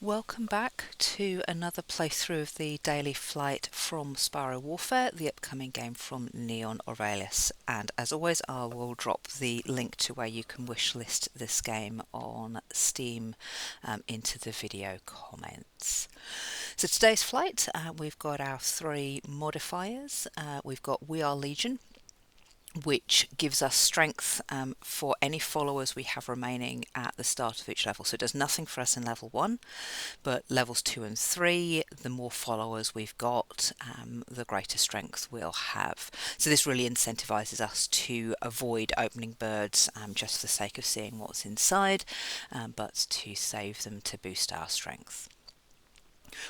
Welcome back to another playthrough of the Daily Flight from Sparrow Warfare, the upcoming game from Neon Aurelius. And as always, I will drop the link to where you can wishlist this game on Steam into the video comments. So today's flight, we've got our three modifiers. We've got We Are Legion, which gives us strength for any followers we have remaining at the start of each level. So it does nothing for us in level 1, but levels 2 and 3, the more followers we've got, the greater strength we'll have. So this really incentivizes us to avoid opening birds just for the sake of seeing what's inside, but to save them to boost our strength.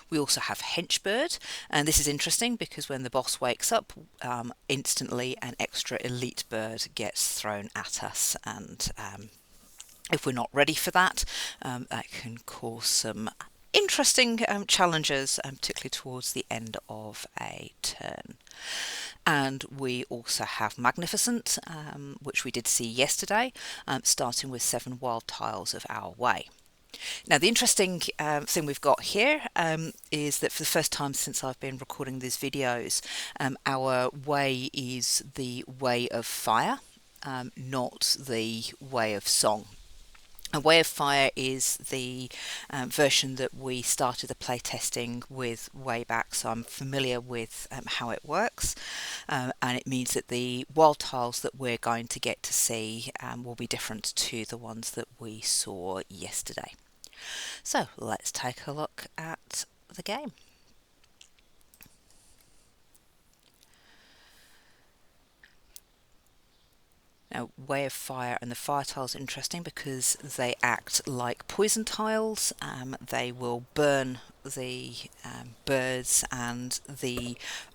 We also have Henchbird, and this is interesting because when the boss wakes up, instantly an extra elite bird gets thrown at us, and if we're not ready for that, that can cause some interesting challenges, particularly towards the end of a turn. And we also have Magnificent, which we did see yesterday, starting with 7 wild tiles of our way. Now, the interesting thing we've got here is that for the first time since I've been recording these videos, our way is the way of fire, not the way of song. A Way of Fire is the version that we started the playtesting with way back, so I'm familiar with how it works, and it means that the wild tiles that we're going to get to see will be different to the ones that we saw yesterday. So let's take a look at the game. Now, Way of Fire and the fire tiles are interesting because they act like poison tiles. They will burn the birds, and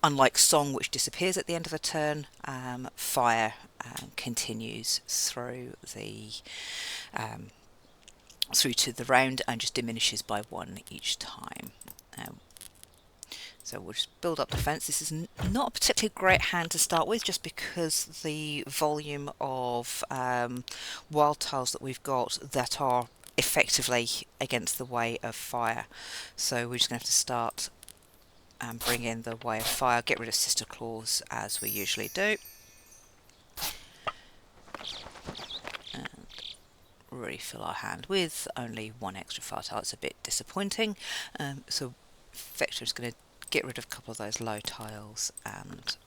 unlike Song, which disappears at the end of a turn, fire continues through to the round and just diminishes by 1 each time. So we'll just build up defense. This is not a particularly great hand to start with, just because the volume of wild tiles that we've got that are effectively against the Way of Fire. So we're just going to have to start and bring in the Way of Fire, get rid of Sister Claws as we usually do. And refill our hand with only 1 extra fire tile. It's a bit disappointing. So Vector is going to get rid of a couple of those low tiles and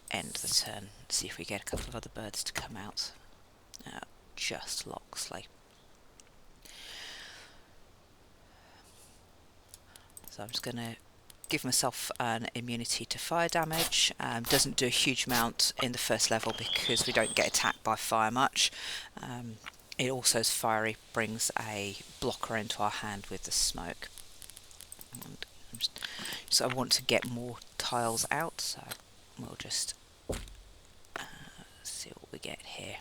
end the turn. See if we get a couple of other birds to come out. Just Loxley. So I'm just going to give myself an immunity to fire damage. Doesn't do a huge amount in the first level because we don't get attacked by fire much. It also, as fiery, brings a blocker into our hand with the smoke. And so I want to get more tiles out, so we'll just see what we get here.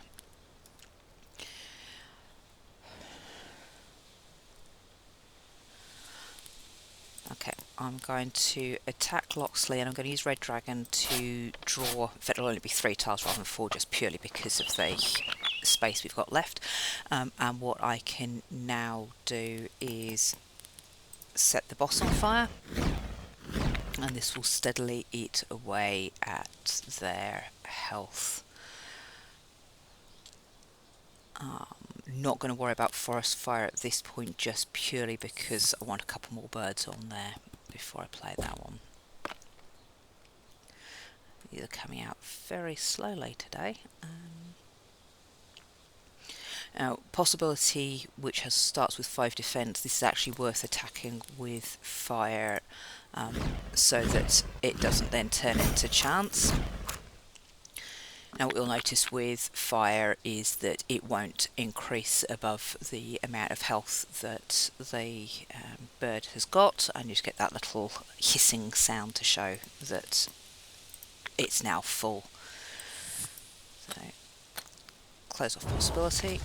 Okay, I'm going to attack Loxley, and I'm going to use Red Dragon to draw. In fact, it'll only be 3 tiles rather than 4, just purely because of the space we've got left. And what I can now do is set the boss on fire, and this will steadily eat away at their health. Not going to worry about forest fire at this point, just purely because I want a couple more birds on there before I play that one. These are coming out very slowly today. Now, possibility, which starts with 5 defense, this is actually worth attacking with fire, so that it doesn't then turn into chance. Now, what you'll notice with fire is that it won't increase above the amount of health that the bird has got, and you just get that little hissing sound to show that it's now full. So, close off possibility.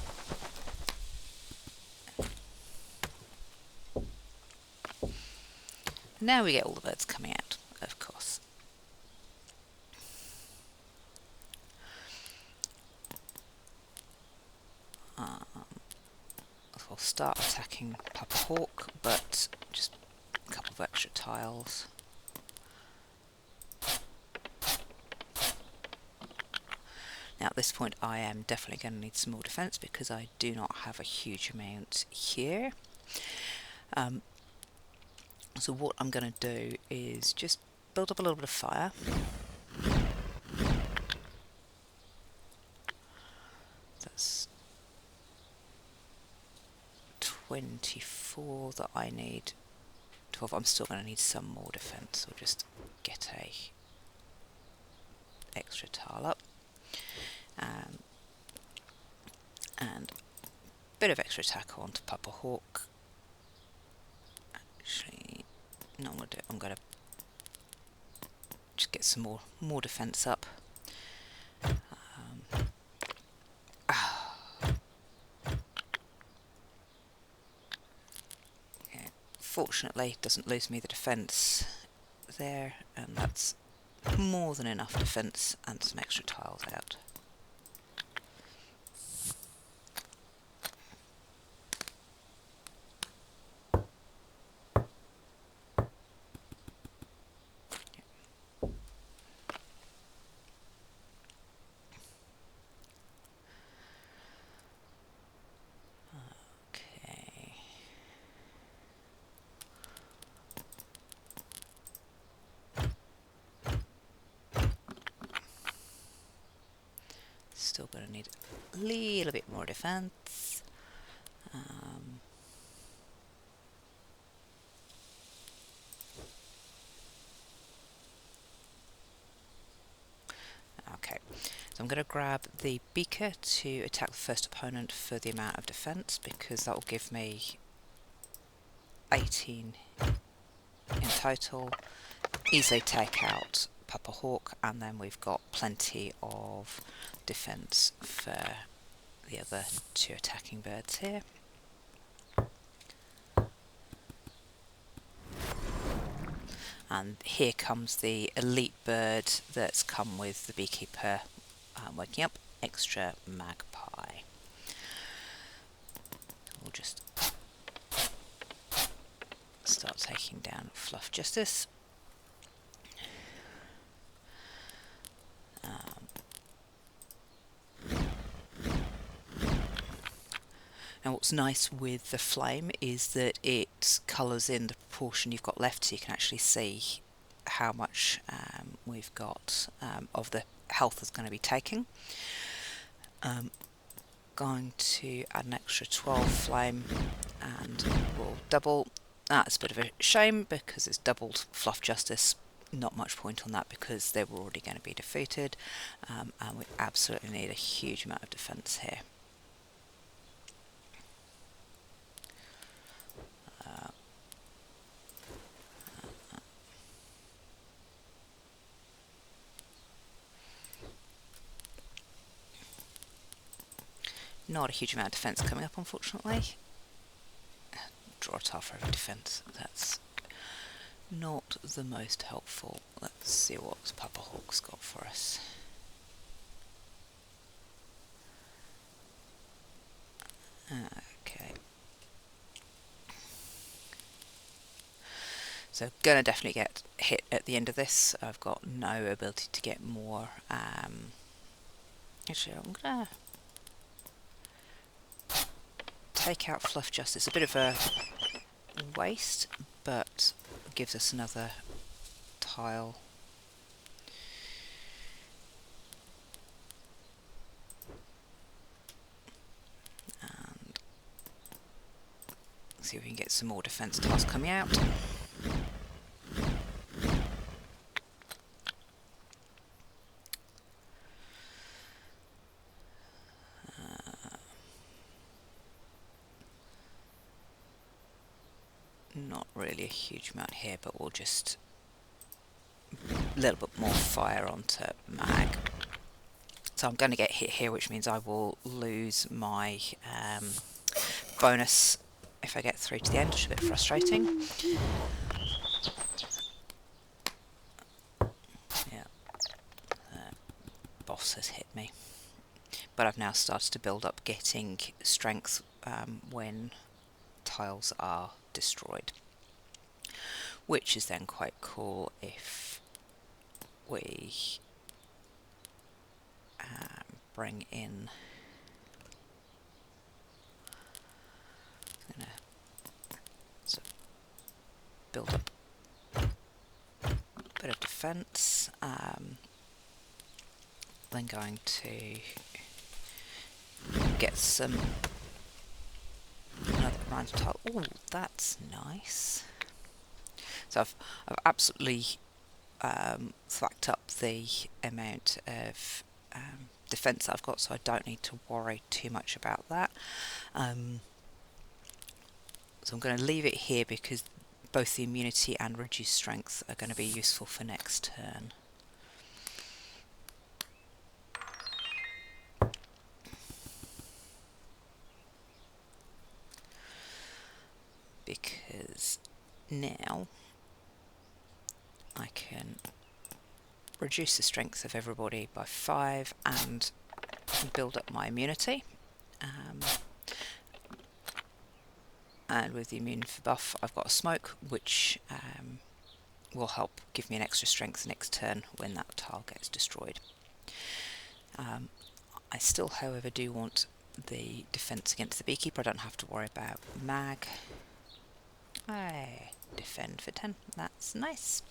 Now we get all the birds coming out, of course. I'll start attacking Papa Hawk, but couple of extra tiles. Now at this point I am definitely going to need some more defence because I do not have a huge amount here. So what I'm going to do is just build up a little bit of fire. That's 24 that I need. 12. I'm still going to need some more defence. We'll just get a extra tile up. And a bit of extra tackle onto Papa Hawk. Actually, no, I'm going to do it. I'm going to just get some more defence up. Yeah, fortunately, it doesn't lose me the defence there, and that's more than enough defence and some extra tiles out. Still going to need a little bit more defence. Okay, so I'm going to grab the beaker to attack the first opponent for the amount of defence, because that will give me 18 in total. Easily take out Papa Hawk, and then we've got plenty of defence for the other two attacking birds here. And here comes the elite bird that's come with the beekeeper waking up, extra magpie. We'll just start taking down Fluff Justice. Now what's nice with the flame is that it colours in the proportion you've got left, so you can actually see how much we've got of the health that's going to be taking. Going to add an extra 12 flame, and we'll double. That's a bit of a shame because it's doubled Fluff Justice. Not much point on that because they were already going to be defeated, and we absolutely need a huge amount of defence here. Not a huge amount of defence coming up, unfortunately. Draw a tile for every defence. That's not the most helpful. Let's see what Papa Hawk's got for us. Okay. So gonna definitely get hit at the end of this. I've got no ability to get more. Actually, I'm gonna take out Fluff Justice. A bit of a waste, but gives us another tile. And see if we can get some more defence tiles coming out. Not really a huge amount here, but we'll just a little bit more fire onto mag. So I'm going to get hit here, which means I will lose my bonus if I get through to the end, which is a bit frustrating. Yeah, boss has hit me, but I've now started to build up getting strength when tiles are destroyed. which is then quite cool if we bring in, I'm gonna sort of build up a bit of defense, then going to get some another random tile. Oh, that's nice. So I've absolutely thwacked up the amount of defense I've got, so I don't need to worry too much about that. So I'm going to leave it here because both the immunity and reduced strength are going to be useful for next turn. Because now I can reduce the strength of everybody by 5 and build up my immunity. And with the immune buff, I've got a smoke, which will help give me an extra strength next turn when that tile gets destroyed. I still, however, do want the defense against the beekeeper. I don't have to worry about mag. I defend for 10. That's nice.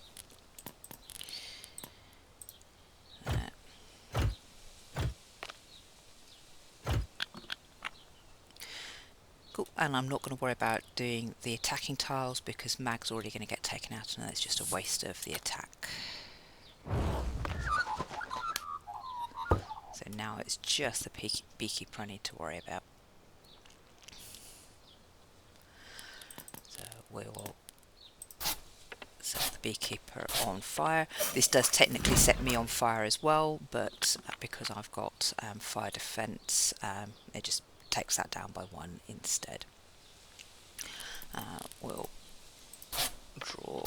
Cool. And I'm not going to worry about doing the attacking tiles because mag's already going to get taken out and it's just a waste of the attack. So now it's just the beekeeper I need to worry about. So we will set the beekeeper on fire. This does technically set me on fire as well, but because I've got fire defense, it just takes that down by 1 instead. We'll draw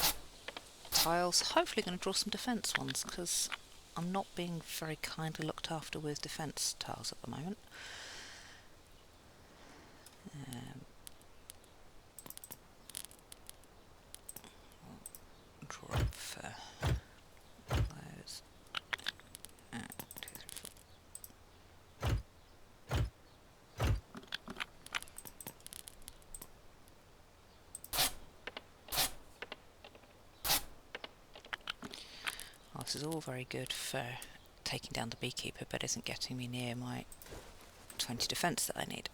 tiles. Hopefully going to draw some defense ones because I'm not being very kindly looked after with defense tiles at the moment. We'll draw up for those. 2, 3, 4. This is all very good for taking down the beekeeper, but isn't getting me near my 20 defense that I need.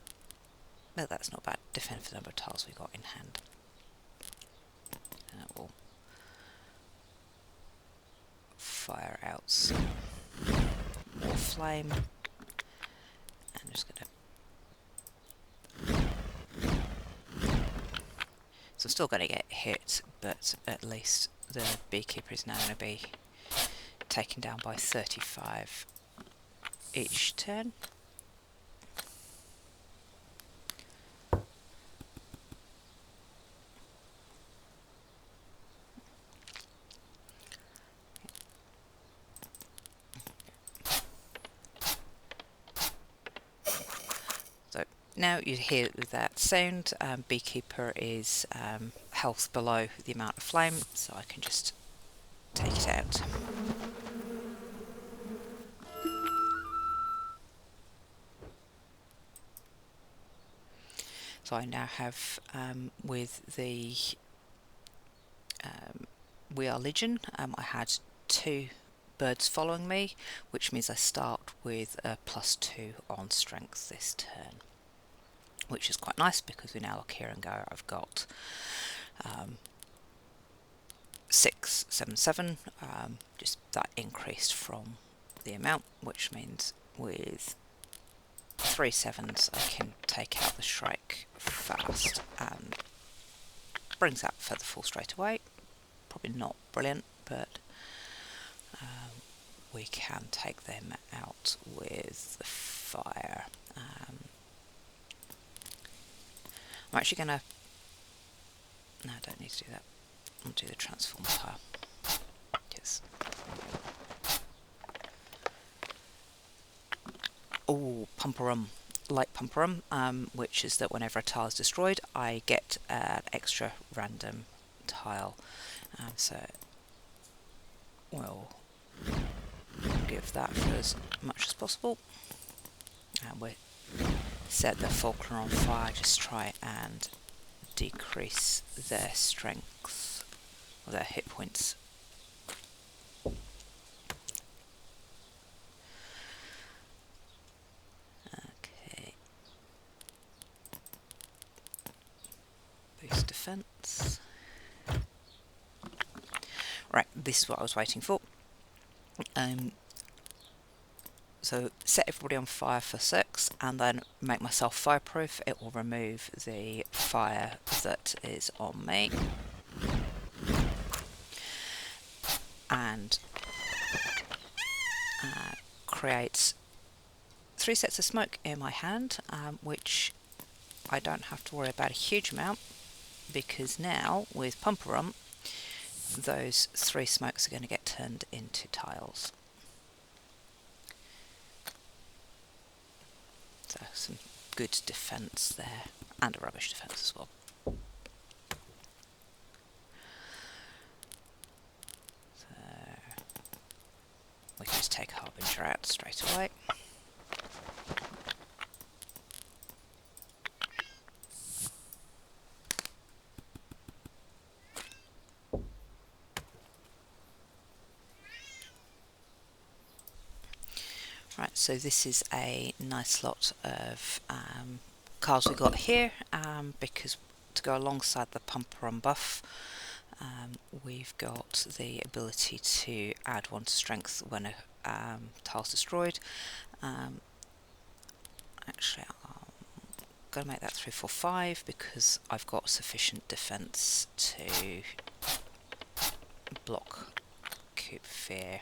But that's not bad. Defend for the number of tiles we've got in hand. And it will fire out some more flame. I'm just going to... So I'm still going to get hit, but at least the beekeeper is now going to be taken down by 35 each turn. So now you hear that sound, beekeeper is health below the amount of flame, so I can just take it out. So I now have, with the We Are Legion, I had 2 birds following me, which means I start with a +2 on strength this turn, which is quite nice because we now look here and go, I've got 6, 7, 7, just that increased from the amount, which means with 3 7s I can take out the Shrike fast and brings that feather fall straight away. Probably not brilliant, but we can take them out with the fire. I'm actually going to... No, I don't need to do that. I'll do the transform tile. Yes. Oh, Pumperum. Like Pumperum, which is that whenever a tile is destroyed, I get an extra random tile So we'll give that for as much as possible, and we set the Falconer on fire. Just try and decrease their strength or their hit points. Okay, boost defense. Right, this is what I was waiting for. So set everybody on fire for 6 and then make myself fireproof. It will remove the fire that is on me. And creates 3 sets of smoke in my hand, which I don't have to worry about a huge amount, because now with Pumper Rum, those 3 smokes are going to get turned into tiles. So some good defense there, and a rubbish defense as well. So we can just take Harbinger out straight away. Right, so this is a nice lot of cards we got here, because to go alongside the Pumper Rum buff, we've got the ability to add 1 to strength when a tile's destroyed. Actually, I'm going to make that 3, 4, 5 because I've got sufficient defense to block Coup Fear.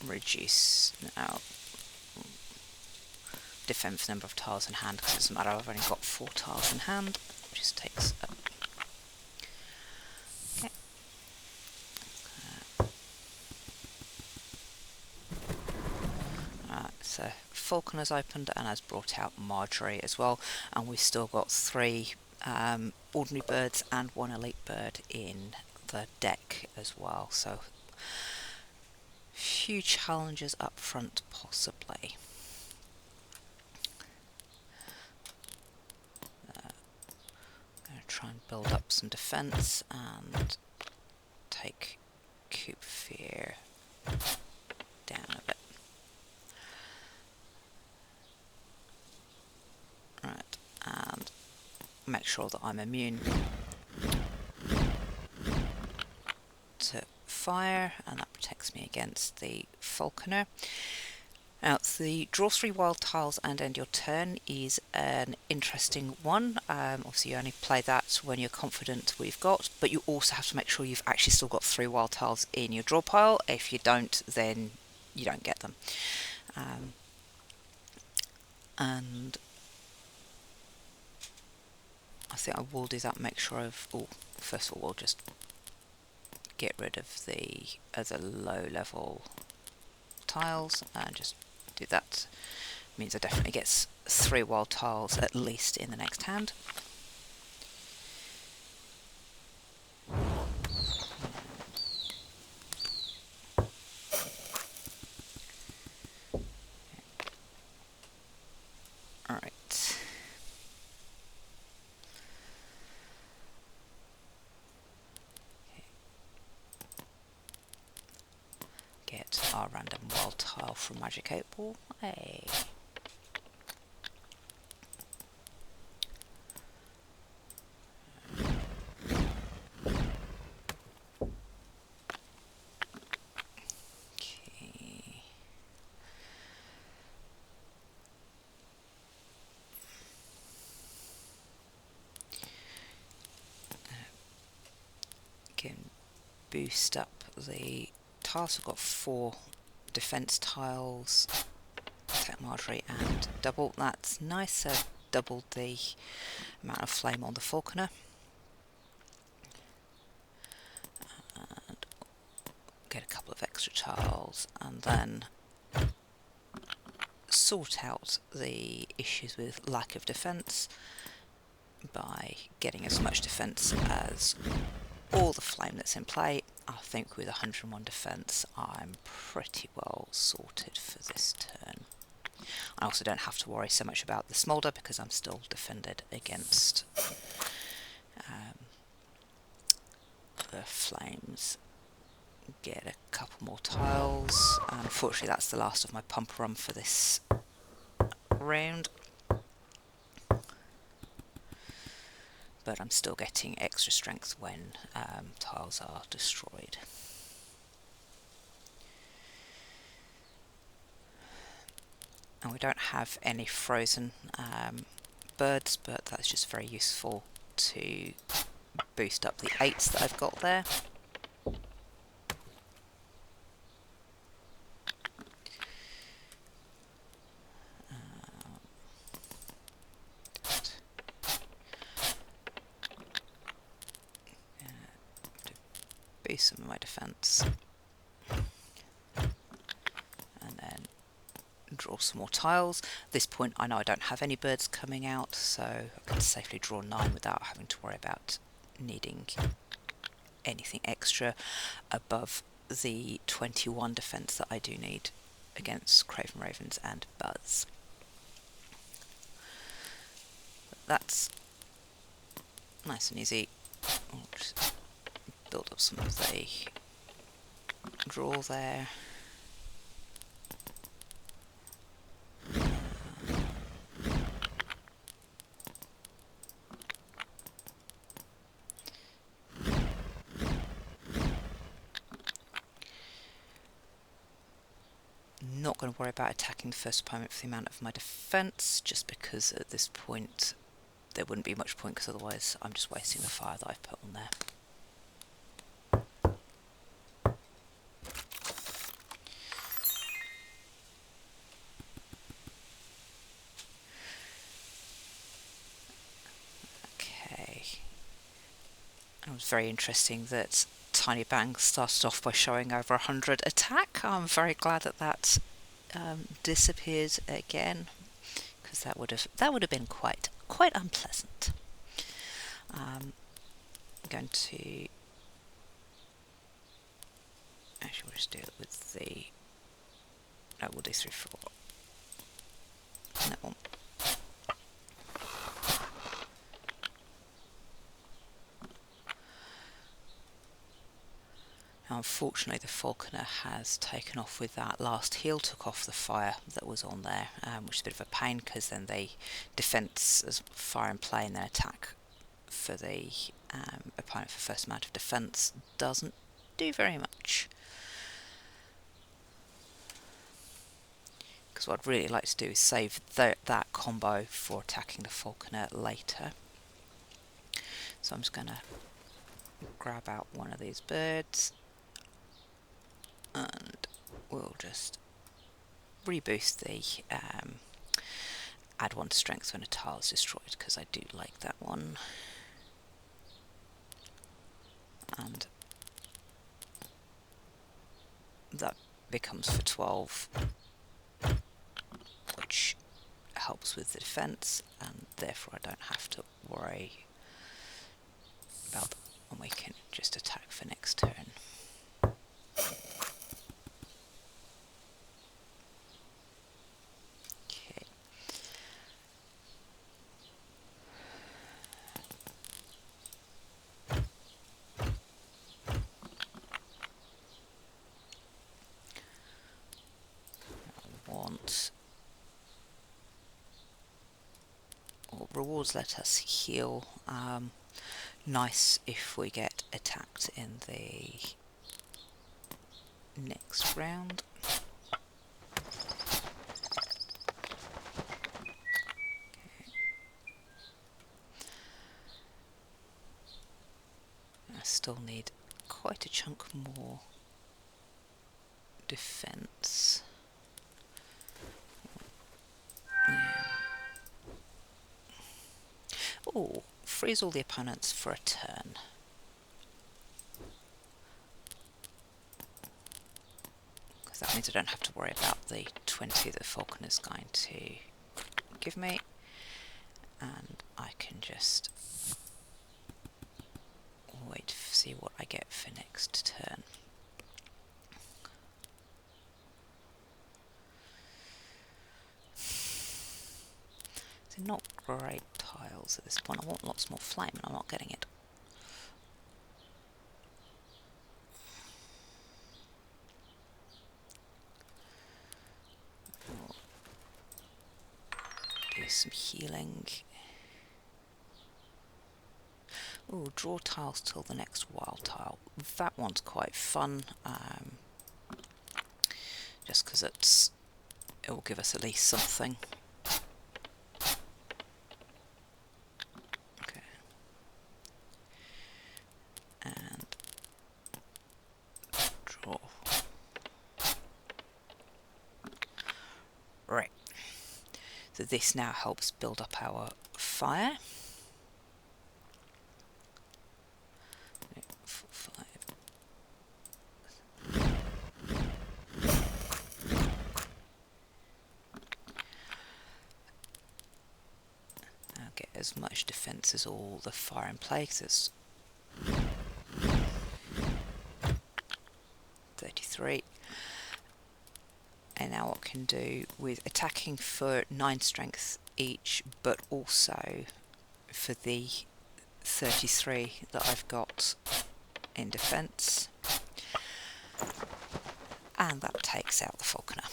Reduce now defend for the number of tiles in hand, because it doesn't matter, I've only got 4 tiles in hand. Just takes up. Okay. So Falconer's opened and has brought out Marjorie as well, and we've still got 3 ordinary birds and 1 elite bird in the deck as well, so few challenges up front possibly. I'm going to try and build up some defense and take Coup Fear down a bit. Right, and make sure that I'm immune to fire, and that protects me against the Falconer. Now, the draw 3 wild tiles and end your turn is an interesting one. Obviously you only play that when you're confident what you've got, but you also have to make sure you've actually still got 3 wild tiles in your draw pile. If you don't, then you don't get them. And I think I will do that, make sure I've... Oh, first of all, we'll just get rid of the other low level tiles and just do that. Means I definitely get 3 wild tiles at least in the next hand. Alright. Get our random wild tile from Magic 8 Ball. Hey. Can boost up the tiles. I've got 4 defense tiles, attack Marjorie and double. That's nice. I've doubled the amount of flame on the Falconer. And get a couple of extra tiles, and then sort out the issues with lack of defence by getting as much defence as all the flame that's in play. I think with 101 defence I'm pretty well sorted for this turn. I also don't have to worry so much about the smoulder because I'm still defended against the flames. Get a couple more tiles. Unfortunately that's the last of my pump run for this round, but I'm still getting extra strength when tiles are destroyed. And we don't have any frozen birds, but that's just very useful to boost up the 8s that I've got there. Boost some of my defence. And then draw some more tiles. At this point I know I don't have any birds coming out, so I can safely draw 9 without having to worry about needing anything extra above the 21 defence that I do need against Craven Ravens and Buzz. That's nice and easy. I'll just build up some of the draw there. Not going to worry about attacking the first opponent for the amount of my defence, just because at this point there wouldn't be much point, because otherwise I'm just wasting the fire that I've put on there. Okay. It was very interesting that Tiny Bang started off by showing over 100 attack. I'm very glad that that disappeared again, because that would have been quite unpleasant. I'm going to actually we'll just do it with the we'll do 3, 4. That one. Unfortunately the falconer has taken off with that last heal, took off the fire that was on there, which is a bit of a pain, because then the defence as fire in play and then attack for the opponent for first amount of defence doesn't do very much. Because what I'd really like to do is save that combo for attacking the falconer later. So I'm just going to grab out one of these birds and we'll just reboost the add 1 to strength when a tile is destroyed, because I do like that one. And that becomes for 12, which helps with the defence, and therefore I don't have to worry about that, and we can just attack for next turn. Okay. Rewards let us heal. Nice if we get attacked in the next round. I still need quite a chunk more defense. Oh, freeze all the opponents for a turn. that means I don't have to worry about the 20 that the Falcon is going to give me, and I can just wait to see what I get for next turn. So not great tiles at this point. I want lots more flame and I'm not getting it. I'll do some healing. Oh, draw tiles till the next wild tile. That one's quite fun, just because it will give us at least something. Okay. And draw. Right. So this now helps build up our fire. 4, 5. Now get as much defense as all the fire in play, 'cause it's 33. And now what I can do with attacking for 9 strength each, but also for the 33 that I've got in defense, and that takes out the falconer.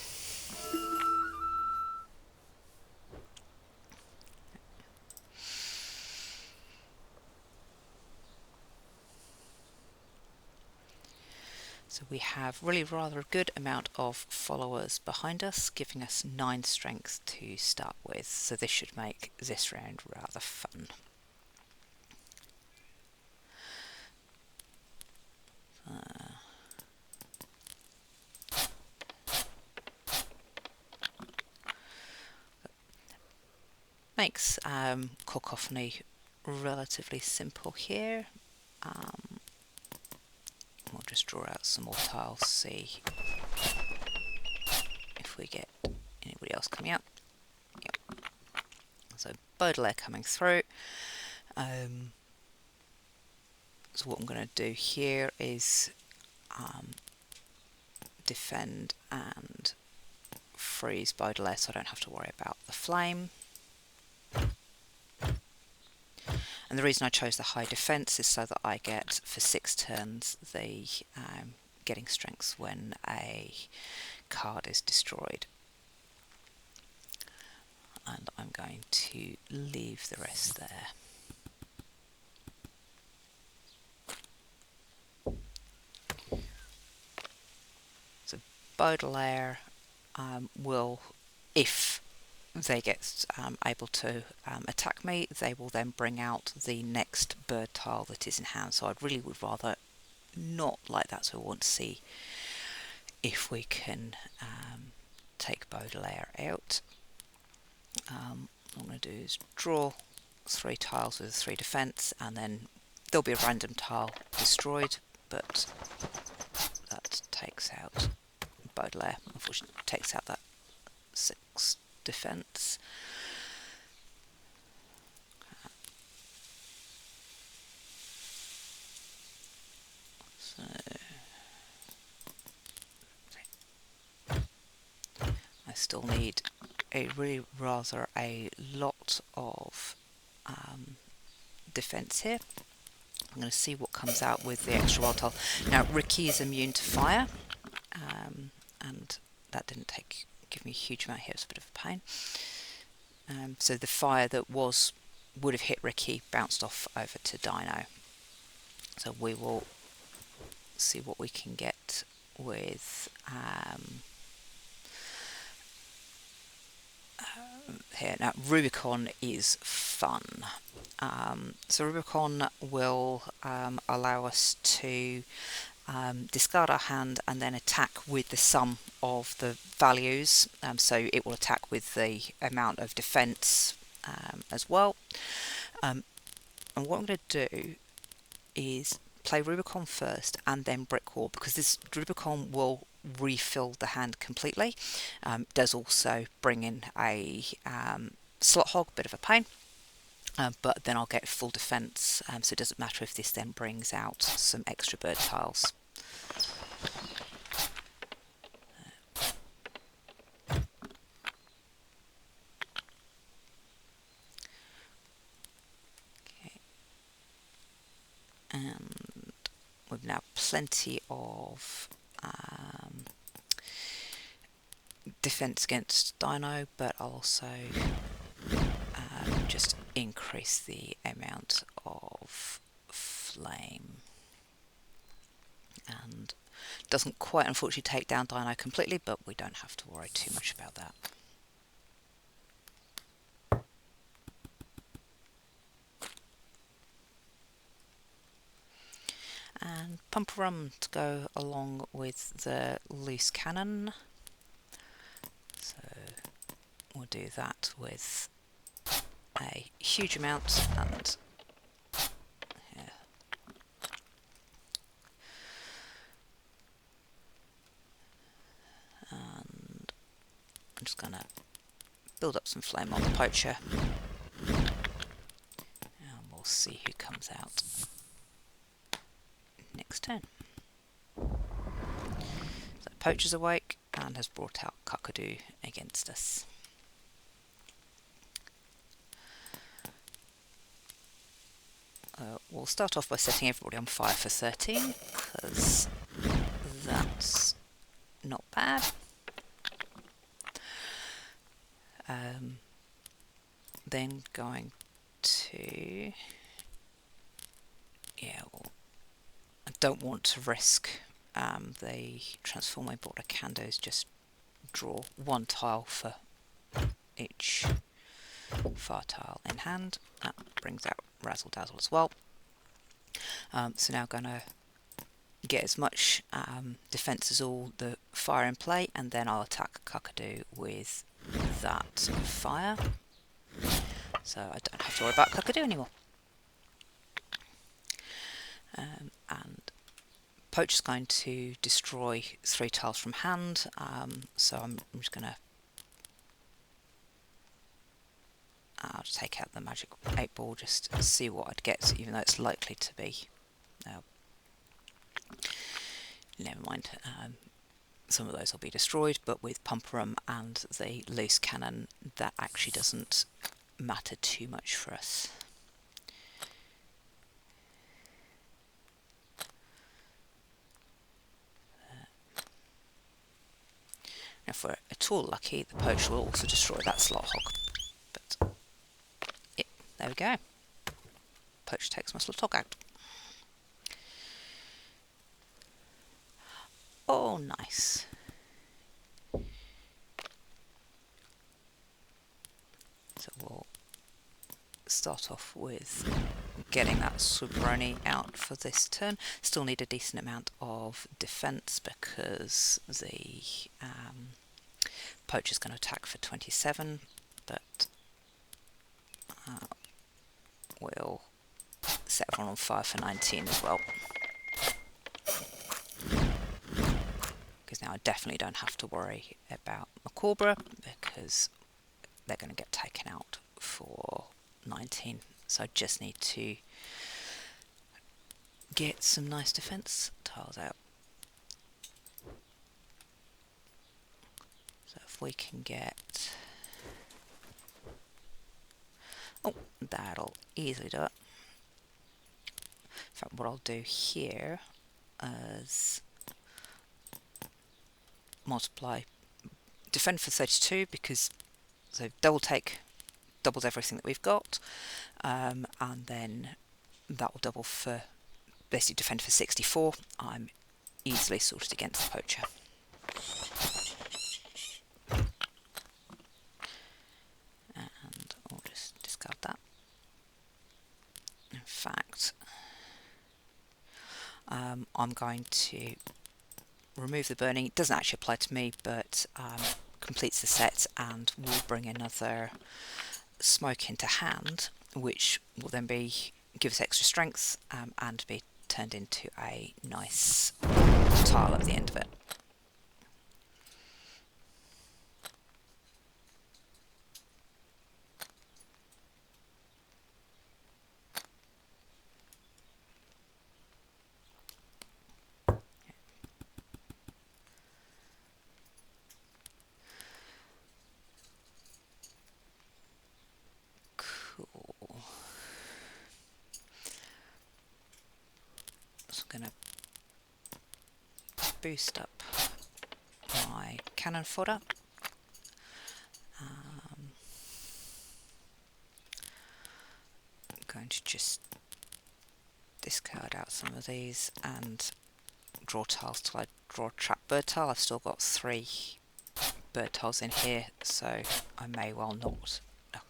So we have really rather a good amount of followers behind us, giving us 9 strength to start with, so this should make this round rather fun. Makes cacophony relatively simple here. We'll just draw out some more tiles, see if we get anybody else coming out. Yep. So Baudelaire coming through. So what I'm going to do here is defend and freeze Baudelaire so I don't have to worry about the flame. And the reason I chose the high defense is so that I get, for 6 turns, the getting strength when a card is destroyed. And I'm going to leave the rest there. So Baudelaire will, if they get able to attack me, they will then bring out the next bird tile that is in hand. So I really would rather not like that, so I want to see if we can take Baudelaire out. What I'm going to do is draw 3 tiles with a 3 defense, and then there'll be a random tile destroyed, but that takes out Baudelaire. Unfortunately, takes out that 6 defense. So I still need a lot of defense here. I'm going to see what comes out with the extra wild tile. Now Ricky is immune to fire, and that didn't give me a huge amount here. It's a bit of a pain. So the fire that would have hit Ricky bounced off over to Dino. So we will see what we can get with here. Now Rubicon is fun. So Rubicon will allow us to discard our hand and then attack with the sum of the values, so it will attack with the amount of defense as well. And what I'm going to do is play Rubicon first and then Brick Wall, because this Rubicon will refill the hand completely. Does also bring in a slot hog, bit of a pain. But then I'll get full defense, so it doesn't matter if this then brings out some extra bird tiles. Okay. And we've now plenty of defense against dino, but I'll also just increase the amount of flame. And doesn't quite unfortunately take down dino completely, but we don't have to worry too much about that. And pump rum to go along with the loose cannon. So we'll do that with a huge amount, and yeah. And I'm just gonna build up some flame on the poacher, and we'll see who comes out next turn. So poacher's awake and has brought out Kakadu against us. We'll start off by setting everybody on fire for 13, because that's not bad. Then going to... yeah, well, I don't want to risk the transforming border candos, just draw one tile for each fire tile in hand. That brings out Razzle Dazzle as well. So now going to get as much defense as all the fire in play, and then I'll attack Kakadu with that fire. So I don't have to worry about Kakadu anymore. And Poacher's going to destroy 3 tiles from hand, so I'm just going to I'll just take out the magic 8 ball just to see what I'd get, even though it's likely to be. Never mind. Some of those will be destroyed, but with Pumperum and the loose cannon, that actually doesn't matter too much for us. Now, if we're at all lucky, the Poacher will also destroy that slot hog. But yeah, there we go. Poacher takes my slot hog out. Oh, nice. So we'll start off with getting that Subroni out for this turn. Still need a decent amount of defense because the Poacher's going to attack for 27, but we'll set everyone on fire for 19 as well. Because now I definitely don't have to worry about Macabra, because they're going to get taken out for 19. So I just need to get some nice defense tiles out. So if we can get... oh, that'll easily do it. In fact, what I'll do here is multiply defend for 32, because so double take doubles everything that we've got, and then that will double for basically defend for 64. I'm easily sorted against the Poacher. And I'll just discard that. In fact, I'm going to remove the burning. It doesn't actually apply to me, but completes the set and will bring another smoke into hand, which will then give us extra strength and be turned into a nice tile at the end of it. Cool. So I'm going to boost up my cannon fodder. I'm going to just discard out some of these and draw tiles till I draw a trap bird tile. I've still got 3 bird tiles in here, so I may well not. Oh,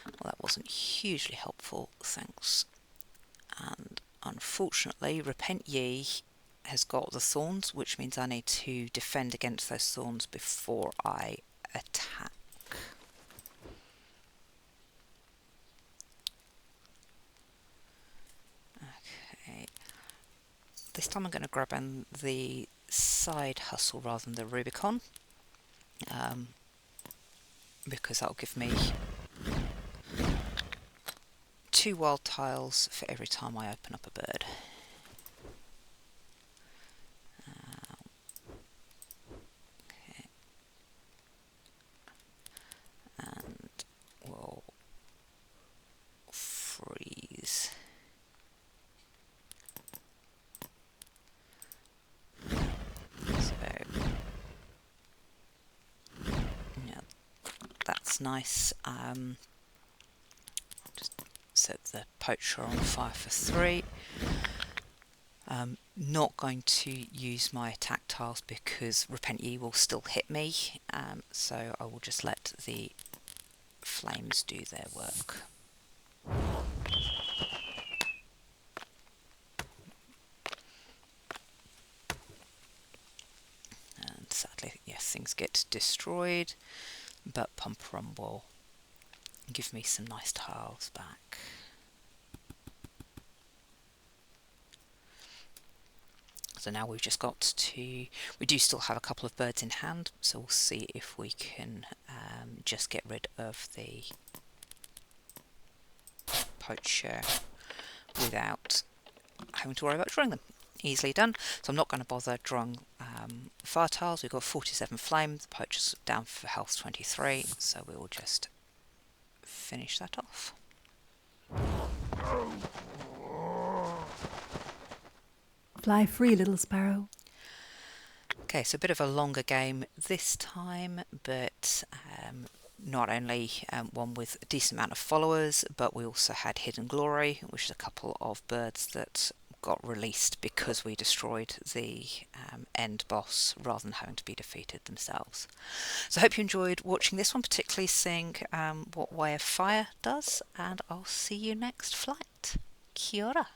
well, that wasn't hugely helpful, thanks. And unfortunately, Repent Ye has got the thorns, which means I need to defend against those thorns before I attack. Okay. This time I'm going to grab in the side hustle rather than the Rubicon, because that'll give me 2 wild tiles for every time I open up a bird. Okay. And we'll freeze. So, yeah, that's nice. Just set the poacher on fire for 3. Not going to use my attack tiles because Repent Ye will still hit me, so I will just let the flames do their work. And sadly, yes, things get destroyed, but Pumperum will give me some nice tiles back. So now we've just got to, we do still have a couple of birds in hand, so we'll see if we can just get rid of the poacher without having to worry about drawing them. Easily done. So I'm not going to bother drawing fire tiles. We've got 47 flame, the poacher's down for health 23, so we will just finish that off. Fly free, little sparrow. Okay, so a bit of a longer game this time, but not only one with a decent amount of followers, but we also had Hidden Glory, which is a couple of birds that got released because we destroyed the end boss rather than having to be defeated themselves. So I hope you enjoyed watching this one, particularly seeing what Way of Fire does, and I'll see you next flight. Kia ora.